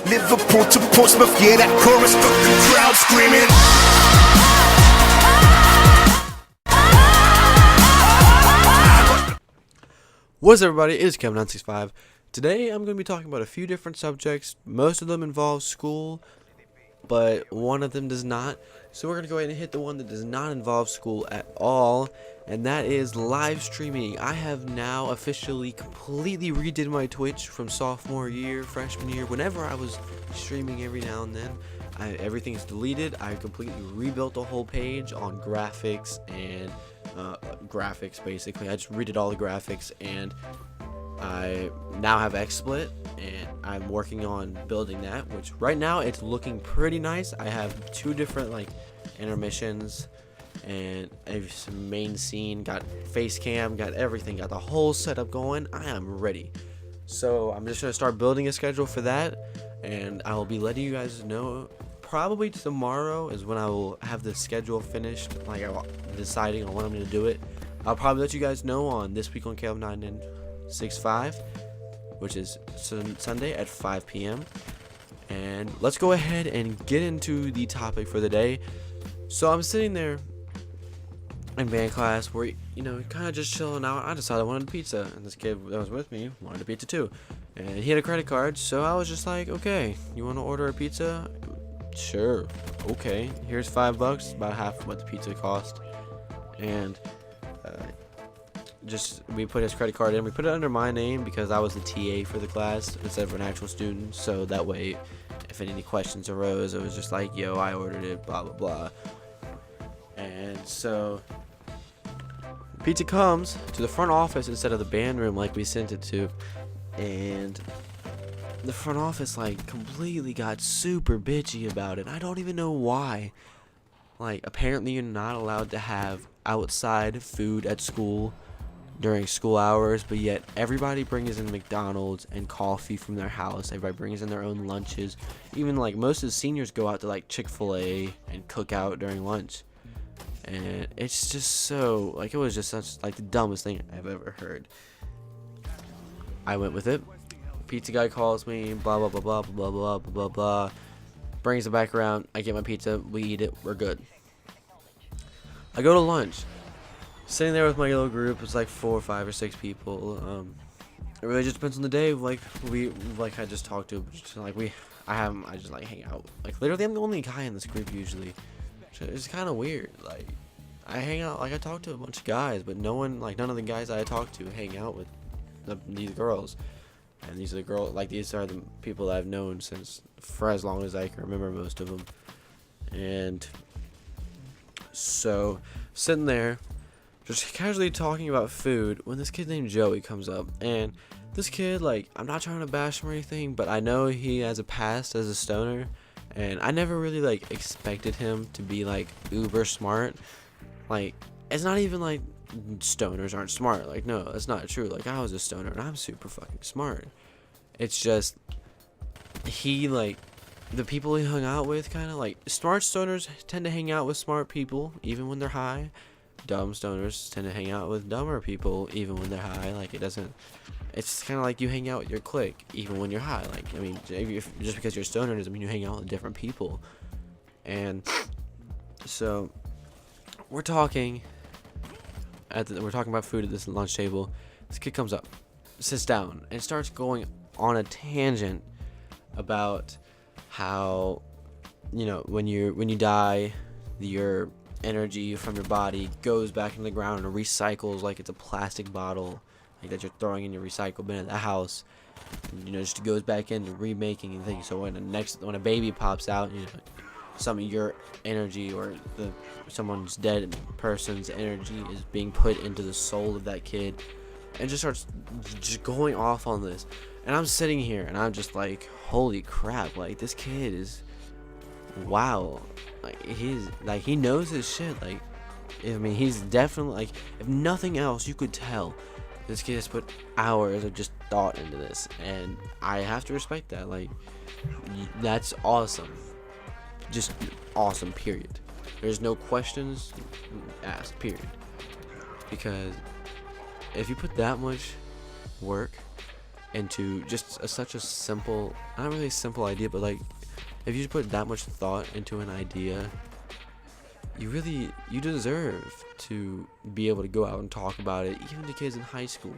Liverpool to Portsmouth, yeah, that chorus got the crowd screaming. What's up, everybody? It's Kevin965. Today I'm going to be talking about a few different subjects. Most of them involve school, but one of them does not. So we're going to go ahead and hit the one that does not involve school at all, and that is live streaming. I have now officially completely redid my Twitch from sophomore year, freshman year, whenever I was streaming every now and then. Everything's deleted. I completely rebuilt the whole page on graphics and graphics, basically. I just redid all the graphics, and I now have XSplit, and I'm working on building that, which right now it's looking pretty nice. I have two different intermissions and a main scene, got face cam, got everything, got the whole setup going. I am ready. So I'm just gonna start building a schedule for that, and I will be letting you guys know. Probably tomorrow is when I will have the schedule finished, deciding on when I'm going to do it. I'll probably let you guys know on This Week on Kevin965, which is Sunday at 5 p.m. And let's go ahead and get into the topic for the day. So I'm sitting there in band class where, kind of just chilling out. I decided I wanted pizza, and this kid that was with me wanted a pizza too. And he had a credit card, so I was just like, okay, you want to order a pizza? Sure. Okay. Here's $5, about half of what the pizza cost, and we put his credit card in. We put it under my name because I was the TA for the class instead of an actual student. So that way, if any questions arose, it was just like, "Yo, I ordered it." Blah blah blah. And so, pizza comes to the front office instead of the band room like we sent it to, and the front office completely got super bitchy about it. I don't even know why. Apparently you're not allowed to have outside food at school during school hours, but yet everybody brings in McDonald's and coffee from their house. Everybody brings in their own lunches. Even most of the seniors go out to Chick-fil-A and cook out during lunch. And it's just so it was just such the dumbest thing I've ever heard. I went with it. Pizza guy calls me, blah blah blah blah blah blah blah blah blah. Brings it back around. I get my pizza. We eat it. We're good. I go to lunch. Sitting there with my little group. It's 4 or 5 or 6 people. It really just depends on the day. I just talked to. I just hang out. Literally, I'm the only guy in this group usually. It's kind of weird. I hang out. I talk to a bunch of guys, but none of the guys I talk to hang out with these girls. And these are the girls, these are the people that I've known for as long as I can remember, most of them. And so, sitting there, just casually talking about food, when this kid named Joey comes up. And this kid, I'm not trying to bash him or anything, but I know he has a past as a stoner. And I never really, expected him to be, uber smart. It's not even, stoners aren't smart. No, that's not true. I was a stoner and I'm super fucking smart. It's just the people he hung out with smart stoners tend to hang out with smart people even when they're high. Dumb stoners tend to hang out with dumber people even when they're high. It's kind of you hang out with your clique even when you're high. Just because you're a stoner doesn't mean you hang out with different people. And so we're talking about food at this lunch table. This kid comes up, sits down, and starts going on a tangent about how, when you die, your energy from your body goes back into the ground and recycles it's a plastic bottle that you're throwing in your recycle bin at the house. Just goes back into remaking and things. So when a baby pops out, some of your energy or someone's dead person's energy is being put into the soul of that kid, and just starts just going off on this. And I'm sitting here and I'm just holy crap, this kid is, wow, he knows his shit. He's definitely if nothing else, you could tell this kid has put hours of just thought into this, and I have to respect that. That's awesome. Just awesome, period. There's no questions asked, period. Because if you put that much work into just such a simple, not really a simple idea, but like if you put that much thought into an idea, you deserve to be able to go out and talk about it, even to kids in high school.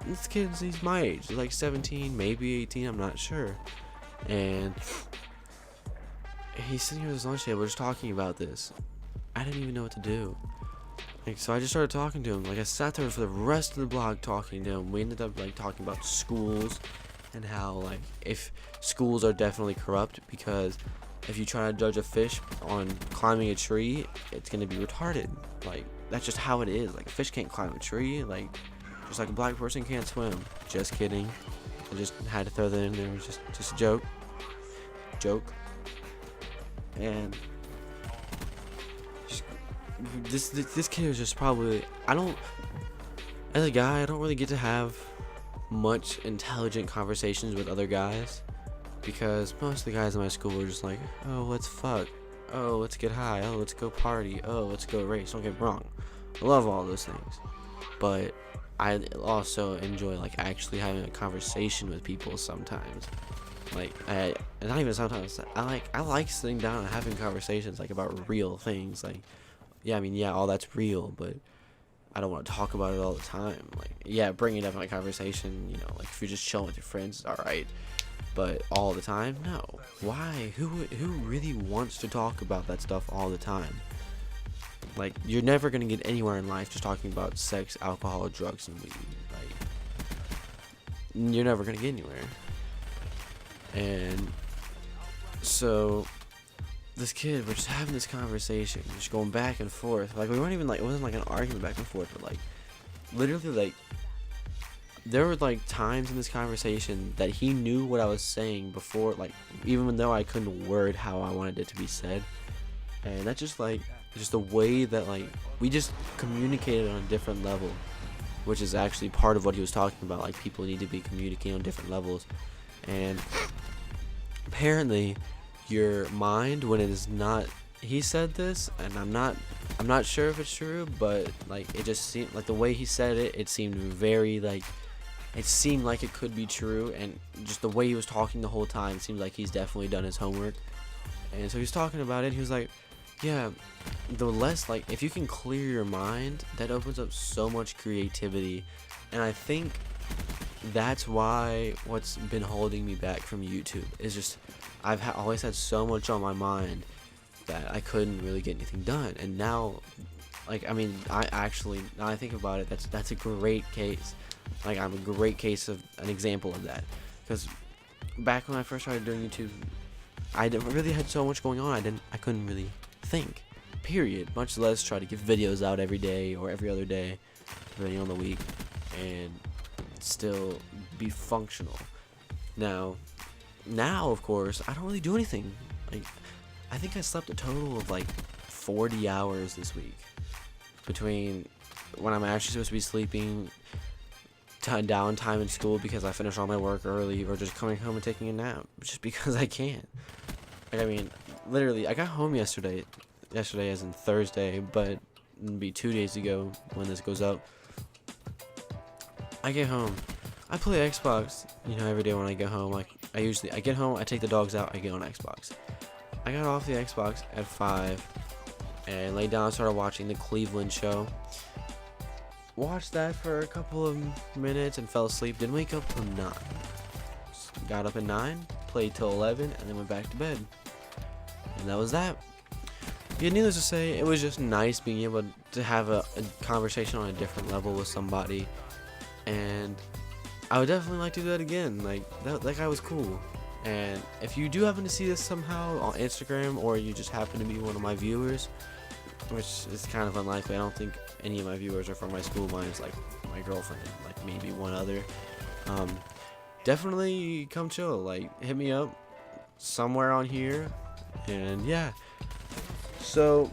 And this kid's, he's my age, he's like 17, maybe 18, I'm not sure. And he's sitting here at his lunch table just talking about this. I didn't even know what to do. Like, so I just started talking to him. Like, I sat there for the rest of the blog talking to him. We ended up like talking about schools and how like if schools are definitely corrupt, because if you try to judge a fish on climbing a tree, it's gonna be retarded. Like, that's just how it is. Like, a fish can't climb a tree. Like, just like a black person can't swim. Just kidding. I just had to throw that in there. It was just a joke. And this kid was just probably, as a guy, I don't really get to have much intelligent conversations with other guys, because most of the guys in my school were just like, oh, let's fuck, oh, let's get high, oh, let's go party, oh, let's go race. Don't get me wrong, I love all those things, but I also enjoy like actually having a conversation with people sometimes. Like, not even sometimes, I like sitting down and having conversations like about real things. Like, yeah, I mean, yeah, all that's real, but I don't want to talk about it all the time. Like, yeah, bring it up in a conversation, you know, like if you're just chilling with your friends, all right, but all the time, no. Why? Who really wants to talk about that stuff all the time? Like, you're never gonna get anywhere in life just talking about sex, alcohol, drugs, and weed. Like, you're never gonna get anywhere. And so this kid, we're just having this conversation, just going back and forth. Like, we weren't even like, it wasn't like an argument back and forth, but like literally, like, there were like times in this conversation that he knew what I was saying before, like, even though I couldn't word how I wanted it to be said. And that's just like, just the way that like we just communicated on a different level, which is actually part of what he was talking about. Like, people need to be communicating on different levels. And apparently your mind, when it is not, he said this, and I'm not sure if it's true, but like it just seemed like the way he said it, it seemed very like, it seemed like it could be true, and just the way he was talking the whole time seemed like he's definitely done his homework. And so he was talking about it, he was like, yeah, the less, like, if you can clear your mind, that opens up so much creativity. And I think that's why what's been holding me back from YouTube is just I've always had so much on my mind that I couldn't really get anything done. And now, like, I mean, I actually, now I think about it, that's a great case. Like, I'm a great case of an example of that, because back when I first started doing YouTube, I really had so much going on, I couldn't really think, period, much less try to get videos out every day or every other day, depending on the week, and still be functional. Now of course, I don't really do anything. Like, I think I slept a total of like 40 hours this week, between when I'm actually supposed to be sleeping, downtime in school because I finished all my work early, or just coming home and taking a nap just because I can. Like, I mean, literally, I got home yesterday as in Thursday, but it'll be 2 days ago when this goes up. I get home, I play Xbox, you know, every day when I get home. Like, I get home, I take the dogs out, I get on Xbox. I got off the Xbox at 5 and laid down and started watching the Cleveland show. Watched that for a couple of minutes and fell asleep. Didn't wake up till 9. Got up at 9, played till 11, and then went back to bed. And that was that. Yeah, needless to say, it was just nice being able to have a conversation on a different level with somebody. And I would definitely like to do that again. Like, that guy was cool. And if you do happen to see this somehow on Instagram, or you just happen to be one of my viewers, which is kind of unlikely, I don't think any of my viewers are from my school. Mine is like my girlfriend, like maybe one other. Definitely come chill. Like, hit me up somewhere on here. And yeah, so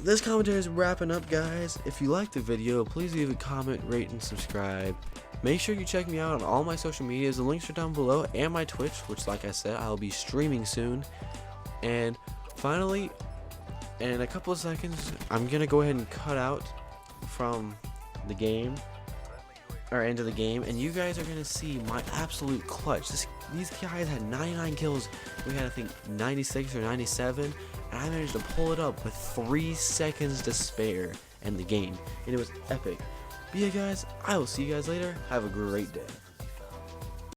this commentary is wrapping up, guys. If you liked the video, please leave a comment, rate, and subscribe. Make sure you check me out on all my social medias. The links are down below, and my Twitch, which, like I said, I'll be streaming soon. And finally, in a couple of seconds, I'm gonna go ahead and cut out from the game, or into the game, and you guys are gonna see my absolute clutch. These guys had 99 kills. We had, I think, 96 or 97, and I managed to pull it up with 3 seconds to spare in the game, and it was epic. But yeah, guys, I will see you guys later. Have a great day.